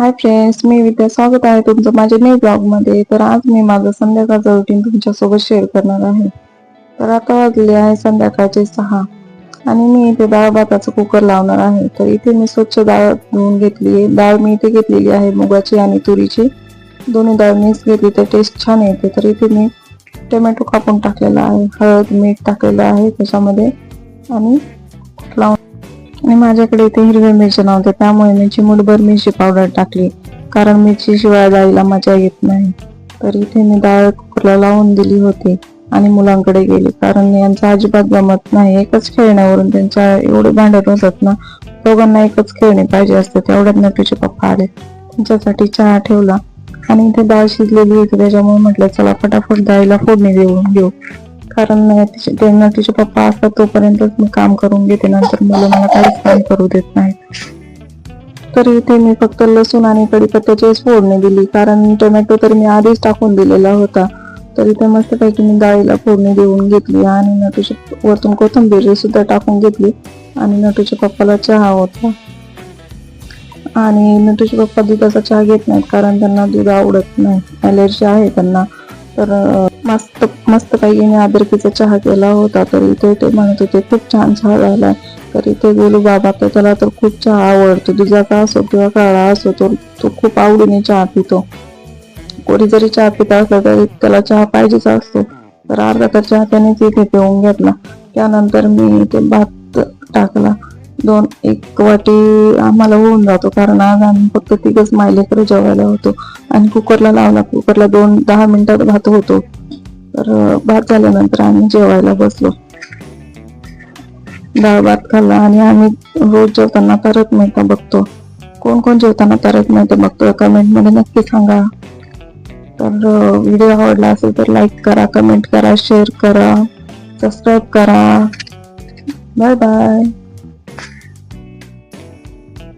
Hi friends, मी विद्या. स्वागत आहे तुमचं माझ्या न्यू ब्लॉग मध्ये. तर आज मी माझं संध्याकाळचं रुटीन तुमच्यासोबत शेअर करणार आहे. तर आता वाजले आहे संध्याकाळचे 6 आणि मी इथे डाळ भाताचं कुकर लावणार आहे. तर इथे मी स्वच्छ डाळ धुवून घेतली आहे. डाळ मी इथे घेतलेली आहे मुगाची आणि तुरीची, दोन्ही डाळ मिक्स घेतली तर टेस्ट छान येते. तर इथे मी टोमॅटो कापून टाकलेला आहे, हळद मीठ टाकलेलं आहे त्याच्यामध्ये आणि आणि माझ्याकडे इथे हिरव्या मिरच्या नव्हत्या, त्यामुळे मी चिमूटभर मिरची पावडर टाकली, कारण मिरची शिवाय डाळीला मजा येत नाही. तर इथे मी डाळ कुकरला लावून दिली होती आणि मुलांकडे गेली, कारण यांचं अजिबात जमत नाही. एकच खेळण्यावरून त्यांच्या एवढे भांडत होतात ना, दोघांना एकच खेळणे पाहिजे असते. तेवढ्यात नटूचे पप्पा आले, त्यांच्यासाठी चहा ठेवला आणि इथे डाळ शिजलेली होती, त्याच्यामुळे म्हटलं चला फटाफट डाळीला फोडणी देऊन घेऊ. कारण नटीचे पप्पा असतात तोपर्यंतच मी काम करून घेते, नंतर मुलं मला काहीच काम करू देत नाही. तर इथे मी फक्त लसूण आणि कढीपत्त्याचीच फोडणी दिली, कारण टोमॅटो तर मी आधीच टाकून दिलेला होता. तर इथे मस्तपैकी मी डाळीला फोडणी देऊन घेतली आणि नटूच्या वरतून कोथिंबीर सुद्धा टाकून घेतली. आणि नटूच्या पप्पाला चहा होता आणि नटूचे पप्पा दुधाचा चहा घेत नाहीत, कारण त्यांना दूध आवडत नाही, ॲलर्जी आहे त्यांना. तर मस्तपैकी मी अद्रकीचा चहा केला होता. तर इथे ते म्हणत होते खूप छान चहा झाला. तर इथे बोलू बाबा, तर त्याला तर खूप चहा आवडतो, दुधाचा असो किंवा काळा असो, तो खूप आवडीने चहा पितो. कोणी जरी चहा पिता असला तरी त्याला चहा पाहिजेच असतो. तर अर्धा कप चहा त्यानेच इथे पिऊन घेतला. त्यानंतर मी इथे भात टाकला, 1 वाटी आम्हाला होऊन जातो, कारण आज आम्ही फक्त 3च मायलेकर जेवायला होतो. आणि कुकरला लावला, कुकरला 10 मिनिटात भात होतो. तर भात झाल्यानंतर आम्ही जेवायला बसलो, डाळ भात खाल्ला. आणि आम्ही रोज जेवताना तारक मेहता बघतो. कोण कोण जेवताना तारक मेहता बघतो कमेंट मध्ये नक्की सांगा. तर व्हिडिओ आवडला असेल तर लाईक करा, कमेंट करा, शेअर करा, सबस्क्राईब करा. Bye bye.